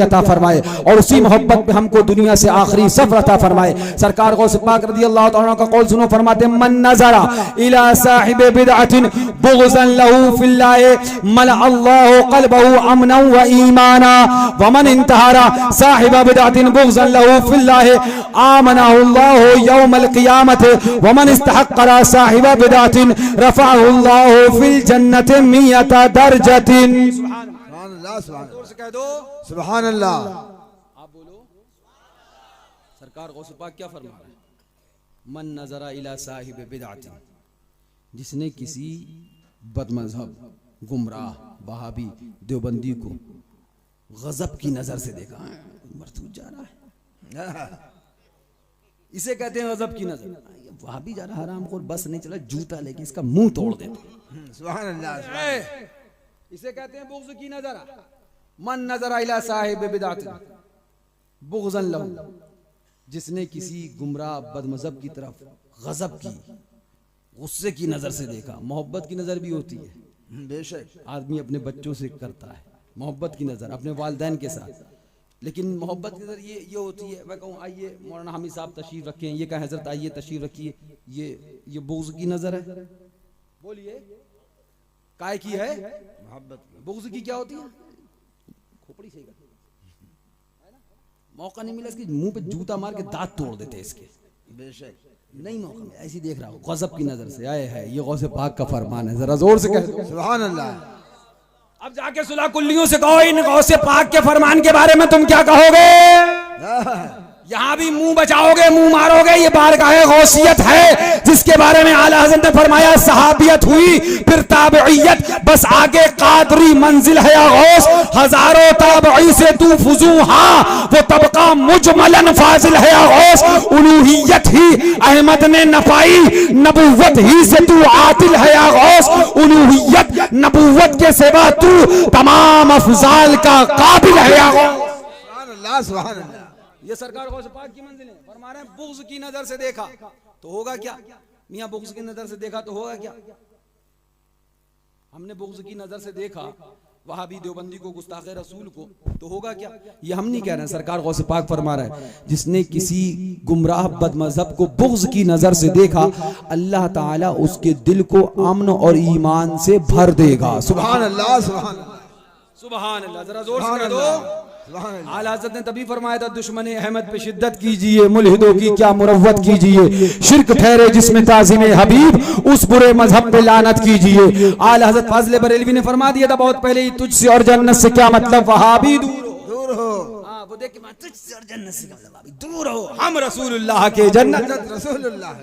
अता फरमाए और उसी मोहब्बत में हमको दुनिया से आखिरी सफर अता फरमाए। सरकार गौस पाक रज़ी अल्लाह तआला का कौल सुनो, फरमाते मन नज़रा इला साहिब बिदअतिन बुग़्ज़न लहू फिल्लाह मला अल्लाहु क़ल्बहु अमनन व ईमाना व मन इंतहरा साहिब बिदअतिन बुग़्ज़न लहू फिल्लाह आमनहु अल्लाहु यौमल क़ियामत व मन इस्तहक़्क़ साहिब बिदअतिन रफ़अहु अल्लाहु फिल जन्नति मियता दरजतिन। जोर से कह दो सुभान अल्लाह। आप बोलो। सरकार गौस पाक क्या फरमा रहे हैं? मन नजरा इला साहिब बिदअतिन, जिसने किसी बदमज़हब, गुमराह, वहाबी, देवबंदी को गजब की नजर से देखा है, मरसूद जा रहा है, इसे कहते हैं गजब की नजर। वहाबी जा रहा हराम खोर, बस नहीं चला जूता लेके इसका मुंह तोड़ दे। सुभान अल्लाह। इसे कहते हैं बुग़्ज़ की नजर। मन नजरा इला साहिब बिदअतिन बुग़्ज़न लहू, जिसने किसी गुमराह बदमज़हब की तरफ गजब की, गुस्से की नजर से देखा। मोहब्बत की नजर भी होती है, बेशक आदमी अपने बच्चों से करता है मोहब्बत की नजर, अपने वालिदैन के साथ, लेकिन मोहब्बत की नजर ये होती है। मैं कहूँ आइए मौलाना हामिद साहब तशरीफ रखें, ये कहें हजरत आइए तशरीफ रखिए, ये बुग़्ज़ की नजर है। बोलिए काय की है? मोहब्बत। बुग़्ज़ की क्या होती है? खोपड़ी सही कर, मौका नहीं मिला इसके मुंह पे जूता मार के दांत तोड़ देते इसके। बेशक नहीं मौका मिला, ऐसी देख रहा हूँ गजब की नजर से आए है। ये गौसे पाक का फरमान है, जरा जोर से कह दो सुभान अल्लाह। अब जाके सुलह कुल्लियों से कहो इन गौसे पाक के फरमान के बारे में तुम क्या कहोगे? यहाँ भी मुंह बचाओगे, मुंह मारोगे। ये बारगाहे गौसियत है जिसके बारे में आला हज़रत ने फरमाया सहाबियत हुई फिर ताबईयत, बस आगे कादरी मंजिल है या गौस, हजारों ताबई से तू फुजू, हाँ वो तबका मुजमलन फाजिल है या गौस, उलूहियत ही अहमद ने नफाई, नबुव्वत ही से तू आतिल है या गौस, उलूहियत नबुव्वत के सिवा तू तमाम अफजाल का काबिल है या गौस। सुभान अल्लाह सुभान अल्लाह। ये सरकार गौस पाक की मंजिल है। फरमा रहे हैं बुग़्ज़ की नजर से देखा तो होगा क्या? मियां बुग़्ज़ की नजर से देखा तो होगा क्या? हमने बुग़्ज़ की नजर से देखा वहाबी देवबंदी को, गुस्ताखे रसूल को, तो होगा क्या? ये हम नहीं कह रहे हैं, सरकार गौस पाक फरमा रहा है जिसने किसी गुमराह बदमज़हब को बुग़्ज़ की नजर से देखा, अल्लाह ताला उसके दिल को अमन और ईमान से भर देगा। सुभान अल्लाह सुभान अल्लाह सुभान अल्लाह। जरा जोर से कह दो। आला हज़रत ने तभी फरमाया था दुश्मन अहमद पे शिद्दत कीजिए, मुल्हिदों की क्या मुरव्वत कीजिए, शिर्क ठहरे जिसमें ताज़िम हबीब, उस बुरे मजहब पे लानत कीजिए। आला हज़रत फाज़िल बरेलवी ने फरमा दिया था बहुत पहले ही, तुझसे और जन्नत से क्या मतलब वहाबी दूर हो। हाँ वो देख के तुझसे और जन्नत से क्या मतलब दूर हो, हम रसूलुल्लाह के जन्नत रसूलुल्लाह।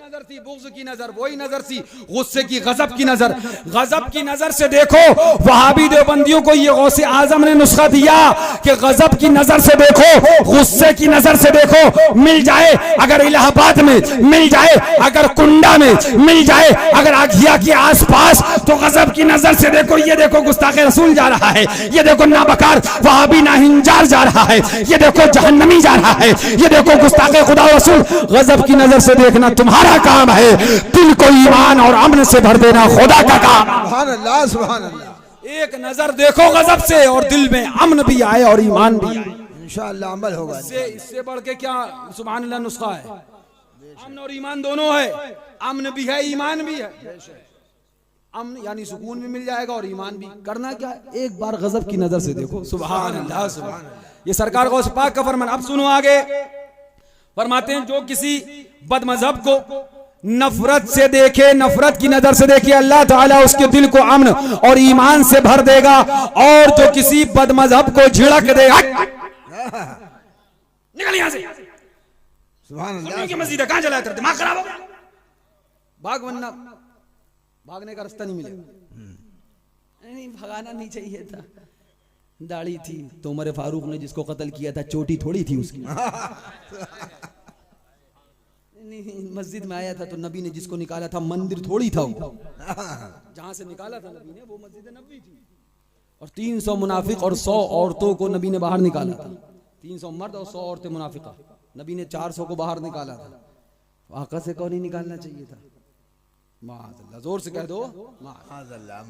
नजर थी बुग़्ज़ की नजर, वही नजर थी गुस्से की, गजब की नजर। गजब की नजर से देखो, वहाबी देवबंदियों को ये गौसे आजम ने नुस्खा दिया कि गजब की नजर से देखो, गुस्से की नजर से देखो। मिल जाए अगर इलाहाबाद में, मिल जाए अगर कुंडा में, मिल जाए अगर आघिया के आसपास, तो गजब की नजर से देखो। ये देखो गुस्ताखे रसूल जा रहा है, ये देखो नाबकार वहाबी नाहिंजार जा रहा है, ये देखो जहन्नमी जा रहा है, ये देखो गुस्ताखे खुदा रसूल। गजब की नजर से देखना तुम्हारा काम है, दिल को ईमान और अमन से भर देना खुदा का काम। सुभान अल्लाह सुभान अल्लाह। एक नजर देखो गजब से और दिल में अमन भी आए और ईमान भी आए, इंशाअल्लाह अमल होगा। इससे बढ़ के क्या सुभान अल्लाह नुस्खा है? अमन और ईमान दोनों है, अमन भी है ईमान भी है। अमन यानी सुकून भी मिल जाएगा और ईमान भी। करना क्या है? एक बार गजब की नजर से देखो। सुभान अल्लाह सुभान अल्लाह। ये सरकार गौस पाक का फरमान। अब सुनो आगे, फरमाते हैं जो किसी बदमज़हब को नफरत से देखे, नफरत की नजर से देखे, अल्लाह ताला उसके दिल को अमन और ईमान से भर देगा। और जो किसी बदमज़हब को झिड़क दे, निकल यहां से, सुभान अल्लाह की मस्जिद है, कहां चला है, दिमाग खराब हो गया, भाग, वरना भागने का रास्ता नहीं मिलेगा। नहीं भगाना नहीं चाहिए था, दाढ़ी थी तो उमर फारूक ने जिसको कत्ल किया था चोटी थोड़ी थी उसकी। मस्जिद में आया था तो नबी ने जिसको निकाला था मंदिर थोड़ी था, जहां से निकाला था नबी ने वो मस्जिद नबी थी। और 300 मुनाफिक और 100 औरतों को नबी ने बाहर निकाला था। 300 मर्द और 100 औरतें मुनाफिका। नबी ने 400 को बाहर निकाला था। आका से कौन नहीं निकालना चाहिए था? माज़अल्लाह, जोर से कह दो माज़अल्लाह।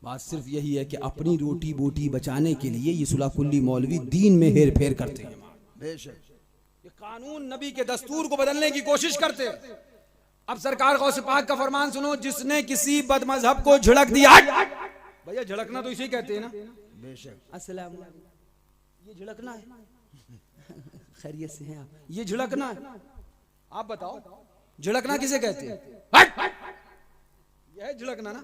बात सिर्फ यही है कि अपनी रोटी बोटी बचाने के लिए ये सुलह कुल्ली मौलवी दीन में हेर फेर करते हैं। बेशक ये कानून नबी के दस्तूर को बदलने की कोशिश करते हैं। अब सरकार गौसे पाक का फरमान सुनो, जिसने किसी बदमजहब को झिड़क दिया, भैया झिड़कना तो इसे कहते हैं ना, बेशक अस्सलाम ये झिड़कना है, खैरियत से हैं आप, ये झिड़कना है, आप बताओ झिड़कना किसे कहते हैं? यह है झिड़कना ना,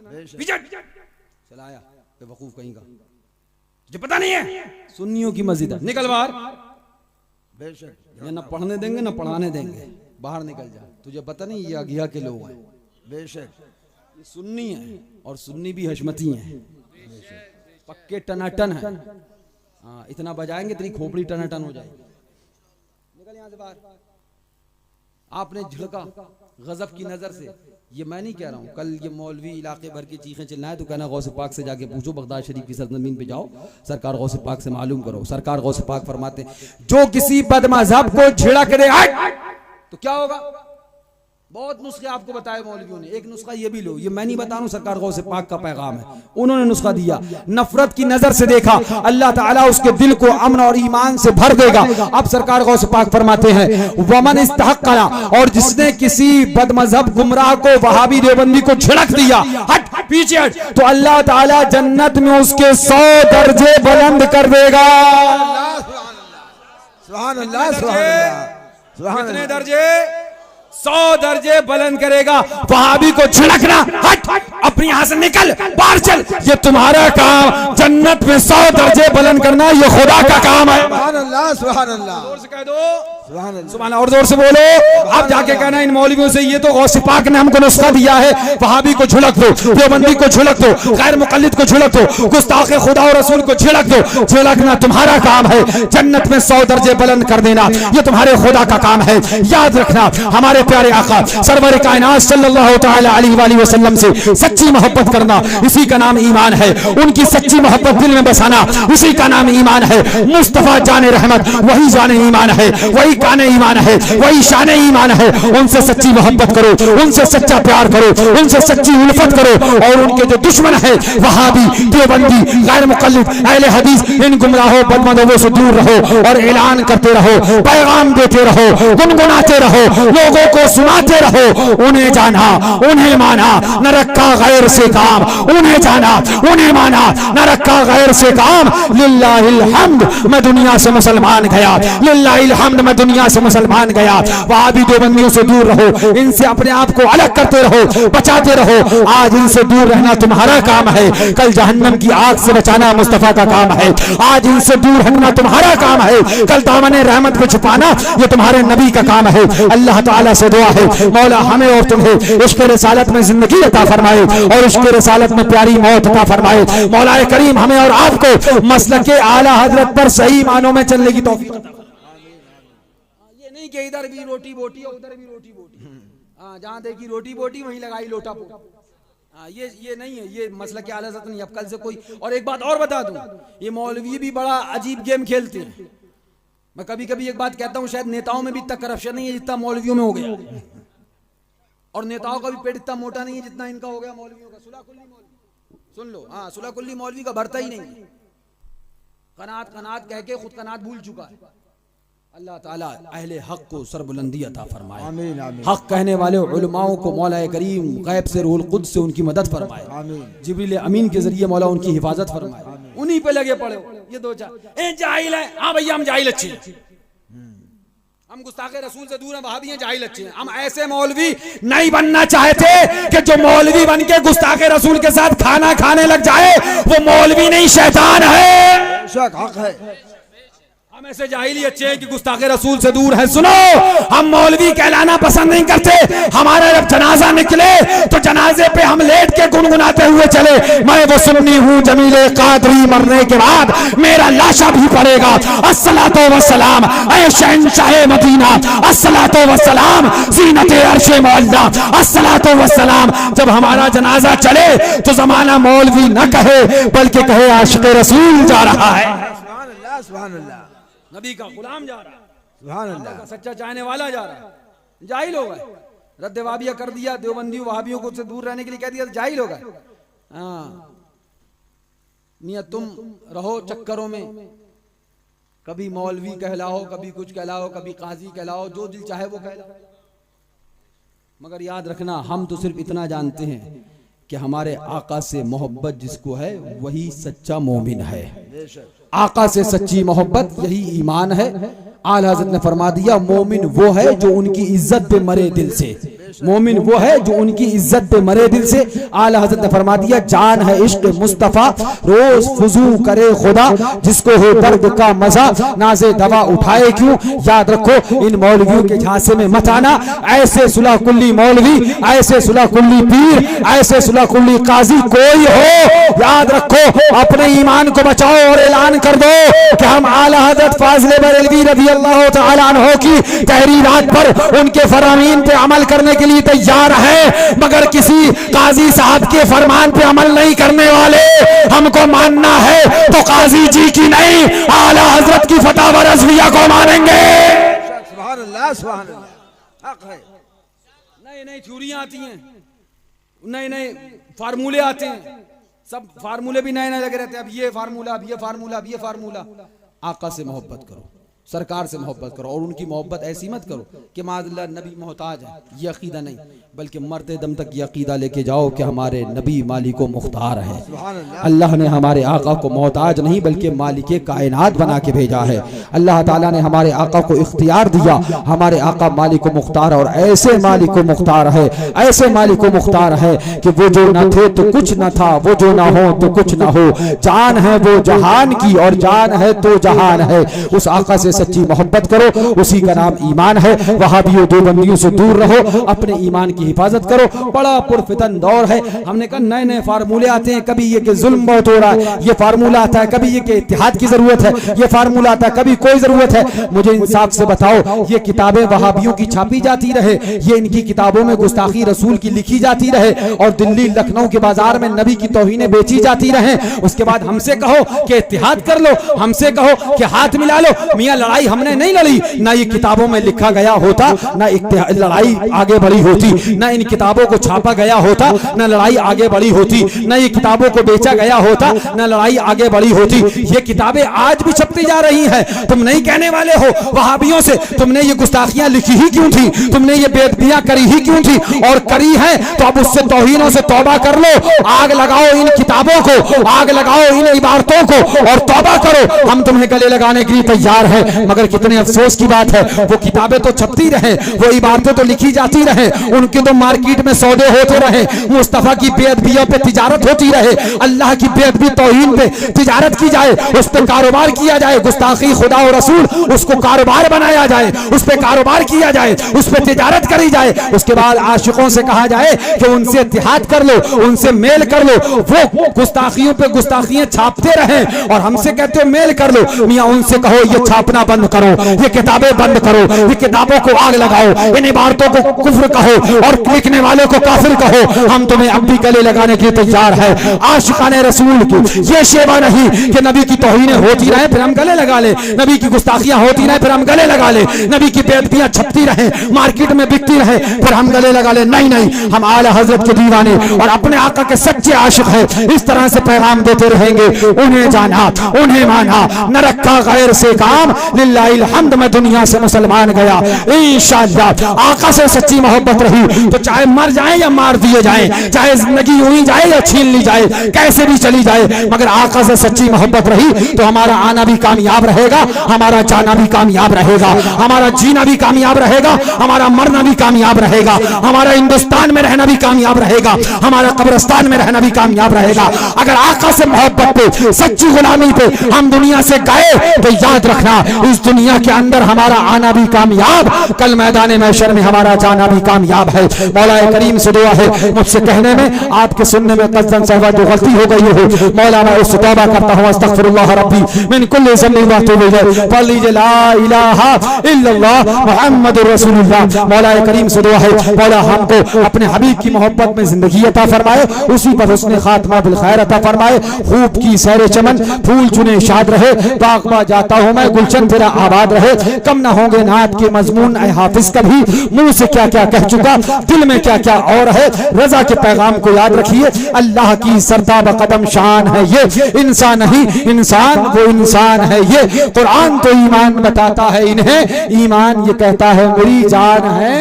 चलाया बेवकूफ कहीं का, तुझे पता नहीं है सुन्नियों की मस्जिद है, निकल बाहर। बेशक ये ना पढ़ने देंगे ना पढ़ाने देंगे, बाहर निकल जा, तुझे पता नहीं ये अगिया के लोग हैं, बेशक ये सुन्नी है और सुन्नी भी हशमती हैं, पक्के टनाटन है। हाँ इतना बजाएंगे तेरी खोपड़ी टनाटन हो जाएगी, निकल यहाँ से बाहर। आपने झिड़का गजब की नजर से, ये मैं नहीं कह रहा हूँ, कल ये मौलवी इलाके भर की चीखें चिल्लाए तो कहना गौसे पाक से जाके पूछो, बगदाद शरीफ की सरजमीन पे जाओ, सरकार गौसे पाक से मालूम करो। सरकार गौसे पाक फरमाते हैं जो किसी बदमज़हब को झिड़क दे तो क्या होगा। बहुत नुस्खे आपको बताए मौलवियों ने, एक नुस्खा ये भी लो, ये मैं नहीं बता रहा हूं, सरकार गौसे पाक का पैगाम है, उन्होंने नुस्खा दिया। नफरत की नजर से देखा, अल्लाह ताला उसके दिल को अमन और ईमान से भर देगा। अब सरकार गौसे पाक फरमाते हैं वमन इस्तहक्कला, और जिसने किसी बदमजहब गुमराह को वहाबी देवबंदी को झिड़क दिया, हट पीछे हट, तो अल्लाह ताला जन्नत में उसके 100 दर्जे बुलंद कर देगा। सुभान अल्लाह, सुभान अल्लाह, सुभान कितने दर्जे? 100 दर्जे बुलंद करेगा। वहाबी को झिड़कना, हट अपनी यहां से निकल, बाहर चल, ये तुम्हारा काम। जन्नत में 100 दर्जे बुलंद करना ये खुदा का काम है। सुभान अल्लाह, सुभान अल्लाह, जोर से कह दो सुभान अल्लाह, सुभान, और जोर से बोलो। अब जाके कहना इन मौलवियों से, ये तो गौसे पाक ने हमको नुस्खा दिया है, वहाबी को झिड़क दो, देवबंदी को झिड़क दो, गैर मुकल्लिद को झिड़क दो, गुस्ताखे खुदा और रसूल को झिड़क दो। झिड़कना तुम्हारा काम है, जन्नत में 100 दर्जे बुलंद कर देना ये तुम्हारे खुदा का काम है। याद रखना, हमारे प्यारे आका सरवर कायनात सल्लल्लाहु तआला अलैहि वसल्लम से सच्ची मोहब्बत करना, इसी का नाम ईमान है। उनकी सच्ची मोहब्बत दिल में बसाना, इसी का नाम ईमान है। मुस्तफा जाने रहमत, वही जाने ईमान है, वही काने ईमान है, वही शाने ईमान है। उनसे सच्ची मोहब्बत करो, उनसे सच्चा प्यार करो, उनसे सच्ची उल्फत करो। और उनके जो दुश्मन है वहाबी, देवबंदी, गैर मुकल्लिद, अहले हदीस, इन गुमराहों बदमज़हबों से दूर रहो और ऐलान करते रहो, पैगाम देते रहो, गुनगुनाते रहो, लोगों को सुनाते रहो। उन्हें जाना, उन्हें माना, न रखा गैर से काम। उन्हें जाना, उन्हें माना, न रखा गैर से काम। लिल्लाहिल हम्द, मैं दुनिया से मुसलमान गया। लिल्लाहिल हम्द, मैं दुनिया से मुसलमान गया। वहाबी देवबंदियों से दूर रहो, इनसे अपने आप को अलग करते रहो, बचाते रहो। आज इनसे दूर रहना तुम्हारा काम है, कल जहन्नम की आग से बचाना मुस्तफा का काम है। आज इनसे दूर हटना तुम्हारा काम है, कल दामन रहमत को छुपाना ये तुम्हारे नबी का काम है। अल्लाह ताला से दुआ है मौला हमें और तुम्हें इश्क़ रिसालत में जिंदगी अता फरमाए और इश्क़ रिसालत में प्यारी मौत अता फरमाए। मौला करीम हमें और आपको मसलक आला हजरत पर सही मानों में चलने की तौफीक अता फरमाए। ये नहीं कि इधर भी रोटी बोटी और उधर भी रोटी बोटी, हाँ जहाँ देखी रोटी बोटी वहीं लगाई लोटा पोटा, हाँ ये नहीं है, ये मसलक आला हजरत नहीं। अब कल से कोई, और एक बात और बता दूं, ये मौलवी भी बड़ा अजीब गेम खेलते हैं। मैं कभी कभी एक बात कहता हूँ, शायद नेताओं में भी इतना करप्शन नहीं है जितना मौलवियों में हो गया, और नेताओं का भी पेट इतना मोटा नहीं है जितना इनका हो गया मौलवियों का। सुलह कुल्ली मौलवी सुन लो, हाँ सुलह कुल्ली मौलवी का भरता ही नहीं, कनात कनात कह के खुद कनात भूल चुका है। अल्लाह ताला अहले हक को सरबुलंदी अता फरमाए, आमीन, आमीन। हक कहने वाले उलमाओं को मौला करीम गैब से रूहुल कुद्स से उनकी मदद फरमाए, आमीन। जिब्रील अमीन के जरिए मौला उनकी हिफाजत फरमाए। उन्हीं पे लगे पड़े हो ये दो चार ए जाहिल है। हाँ भैया हम जाहिल अच्छे हैं, हम गुस्ताखे रसूल से दूर हैं, वहां भी हैं जाहिल अच्छे हैं। हम ऐसे मौलवी नहीं बनना चाहते कि जो मौलवी बन के गुस्ताखे रसूल के साथ खाना खाने लग जाए, वो मौलवी नहीं शैतान है। शक हक है। हम ऐसे जाहिल ही अच्छे हैं कि गुस्ताखे रसूल से दूर हैं। सुनो, हम मौलवी कहलाना पसंद नहीं करते। हमारा जब जनाजा निकले तो जनाजे पे हम लेट के गुनगुनाते हुए चले, मैं वो सुन्नी हूँ जमीले कादरी, मरने के बाद मेरा लाशा भी पड़ेगा। अस्सलातो वस्सलाम ऐ शहंशाहे मदीना, अस्सलातो वस्सलाम ज़ीनते अर्शे मौला, अस्सलातो वस्सलाम। जब हमारा जनाजा चले तो जमाना मौलवी न कहे बल्कि कहे आशिक़ रसूल जा रहा है, सुभान अल्लाह, सुभान अल्लाह, नबी का गुलाम जा रहा है, सुभान अल्लाह। सच्चा चाहने वाला जा रहा है। जाहिल हो गए, रद्द वाबिया कर दिया, देवबंदी वहाबियों को से दूर रहने के लिए कह दिया, जाहिल हो गए। हाँ मियाँ तुम रहो चक्करों में, कभी मौलवी कहलाओ, कभी कुछ कहलाओ, कभी काजी कहलाओ, जो दिल चाहे वो कहलाओ, मगर याद रखना हम तो सिर्फ इतना जानते हैं कि हमारे आका से मोहब्बत जिसको है वही सच्चा मोमिन है। आका से सच्ची मोहब्बत यही ईमान है। आला हज़रत ने फरमा दिया मोमिन वो है जो उनकी इज्जत पे मरे दिल से, मोमिन वो है जो उनकी इज्जत पे मरे दिल से। आला हज़रत ने फरमा दिया जान है इश्क मुस्तफ़ा रोज फुजू करे खुदा, जिसको हो दर्द का मजा नाज़े दवा उठाए क्यों। याद रखो इन मौलवियों के झांसे में मत आना। ऐसे सुलह कुल्ली मौलवी, ऐसे सुलह कुल्ली पीर, ऐसे सुलह कुल्ली काजी कोई हो, याद रखो अपने ईमान को बचाओ और ऐलान कर दो कि हम आला हज़रत फाज़िल बरेलवी रज़ी अल्लाह तआला अन्हु की तहरीरात पर उनके फरमाइन पे अमल करने के लिए तैयार है, मगर किसी काजी साहब के फरमान पे अमल नहीं करने वाले। हमको मानना है तो काजी जी की नहीं, आला हजरत की फतवा रज़विया को मानेंगे। सुभान अल्लाह, सुभान अल्लाह, हक है। नई नई थ्योरियां आती हैं, नए नए फार्मूले आते हैं, सब फार्मूले भी नए नए लगे रहते हैं। अब ये फार्मूला, अब ये फार्मूला, अब ये फार्मूला। आका से मोहब्बत करो, सरकार से मोहब्बत करो, और उनकी मोहब्बत ऐसी मत करो कि माज़अल्लाह नबी मोहताज है, ये अकीदा नहीं, बल्कि मरते दम तक ये अकीदा लेके जाओ कि हमारे नबी मालिको मुख्तार है। अल्लाह ने हमारे आका को मोहताज नहीं बल्कि मालिके कायनात बना के भेजा है। अल्लाह ताला ने हमारे आका को इख्तियार दिया, हमारे आका मालिको मुख्तार, और ऐसे मालिको मुख्तार है, ऐसे मालिको मुख्तार है कि वो जो न थे तो कुछ न था, वो जो ना हो तो कुछ ना हो, जान है वो जहान की और जान है तो जहान है। उस आका से सच्ची मोहब्बत करो, उसी का नाम ईमान है। वहाबियों देवबंदियों से दूर रहो, अपने ईमान की हिफाजत करो। बड़ा पुरफितन दौर है। हमने कहा नए नए फार्मूले आते हैं, कभी ये कि जुल्म बहुत हो रहा है, ये फार्मूला आता है, कभी ये कि इत्तिहाद की जरूरत है, ये फार्मूला आता है, कभी कोई जरूरत है। मुझे इंसाफ से बताओ, ये किताबें वहाबियों की छापी जाती रहे, ये इनकी किताबों में गुस्ताखी रसूल की लिखी जाती रहे, और दिल्ली लखनऊ के बाजार में नबी की तौहीनें बेची जाती रहे, उसके बाद हमसे कहो कि इत्तिहाद कर लो, हमसे कहो कि हाथ मिला लो। मियां लड़ाई हमने नहीं लड़ी, ना ये किताबों में लिखा गया होता, ना लड़ाई आगे बढ़ी होती, ना इन किताबों को छापा गया होता, ना लड़ाई आगे बढ़ी होती, ना ये किताबों को बेचा गया होता, ना लड़ाई आगे बढ़ी होती। ये किताबें आज भी छपती जा रही हैं। तुम नहीं कहने वाले हो वहाबियों से तुमने ये गुस्ताखियां लिखी ही क्यों थी, तुमने ये बेदबियां करी ही क्यों थी, और करी है तो अब उससे तौहीनों से तौबा कर लो। आग लगाओ इन किताबों को, आग लगाओ इन इबारतों को और तौबा करो। हम तुम्हें गले लगाने के लिए तैयार है, मगर कितने अफसोस की बात है, वो किताबें तो छपती रहे, वो इबारतें तो लिखी जाती रहे, उनके तो मार्केट में सौदे होते रहे, मुस्तफा की बेअदबियों पे तिजारत होती रहे, अल्लाह की बेअदबी तौहीन पे तिजारत की जाए, उस पे कारोबार किया जाए, गुस्ताखी खुदा और रसूल उसको कारोबार बनाया जाए, उस पे कारोबार किया जाए, उस पे तिजारत करी जाए। उसके बाद आशिकों से कहा जाए कि उनसे इत्तिहाद कर लो, उनसे मेल कर लो। वो गुस्ताखियों पे गुस्ताखियां छापते रहे और हमसे कहते हो मेल कर लो। मियां उनसे कहो ये छापना बंद करो, ये किताबें बंद करो, ये किताबों को आग लगाओ, इन इबारतों को कुफ्र कहो और लिखने वालों को काफिर कहो। हम तुम्हें अब भी गले लगाने के लिए तैयार है। आशिकाने रसूल की ये शेवा नहीं कि नबी की तौहीनें होती रहे फिर हम गले लगा ले, नबी की गुस्ताखियां होती रहे फिर हम गले लगा ले, नबी की बेअदबियां छपती रहे, मार्केट में बिकती रहे फिर हम गले लगा ले। नहीं नहीं, हम आला हजरत के दीवाने और अपने आका के सच्चे आशिक हैं। इस तरह से पैगाम देते रहेंगे, उन्हें जाना, उन्हें माना, न रखा गैर से काम, लिल्लाहिल हम्द मैं दुनिया से मुसलमान गया। इंशाअल्लाह आका से सच्ची मोहब्बत रही तो चाहे मर जाए या मार दिए जाए, चाहे जिंदगी यूं ही जाए या छीन ली जाए, कैसे भी चली जाए, मगर आका से सच्ची मोहब्बत रही तो हमारा आना भी कामयाब रहेगा, हमारा जाना भी कामयाब रहेगा, हमारा जीना भी कामयाब रहेगा, हमारा मरना भी कामयाब रहेगा, हमारा हिंदुस्तान में रहना भी कामयाब रहेगा, हमारा कब्रिस्तान में रहना भी कामयाब रहेगा। अगर आका से मोहब्बत पे, सच्ची गुलामी पे हम दुनिया से गए तो याद रखना इस दुनिया के अंदर हमारा आना भी कामयाब, कल मैदान महशर में हमारा जाना भी कामयाब है। मौला करीम से दुआ है, मुझसे कहने में आपके सुनने में कस्दन सहवा जो गलती हो गई हो मौला मैं उससे तौबा करता हूँ। अस्तगफिरुल्लाह रब्बी मिन कुल्ली ज़ंबिन व अतूबु इलैह। पढ़ लीजिए ला इलाहा इल्लल्लाह मुहम्मदुर रसूलुल्लाह। मौला करीम से दुआ है, मौला हमको अपने हबीब की मोहब्बत में जिंदगी अता फरमाए, उसी पर हुस्न खात्मा बिल खैर अता फरमाए। खूब की सैर चमन, फूल चुने शाद रहे, बागबा जाता हूँ मैं, गुलशन ईमान तेरा आबाद रहे। कम ना होंगे नात के मजमून ऐ हाफिज कभी, मुंह से क्या क्या कह चुका, दिल में क्या क्या और है। रजा के पैगाम को याद रखिए, अल्लाह की सरताब कदम शान है ये, इंसान नहीं इंसान वो इंसान है ये। कुरान तो ईमान बताता है इन्हें, ईमान ये कहता है मेरी जान है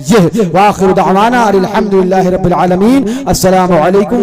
ये। वाखिर दावाना अल्हम्दुलिल्लाहि रब्बिल आलमीन। अस्सलामु अलैकुम।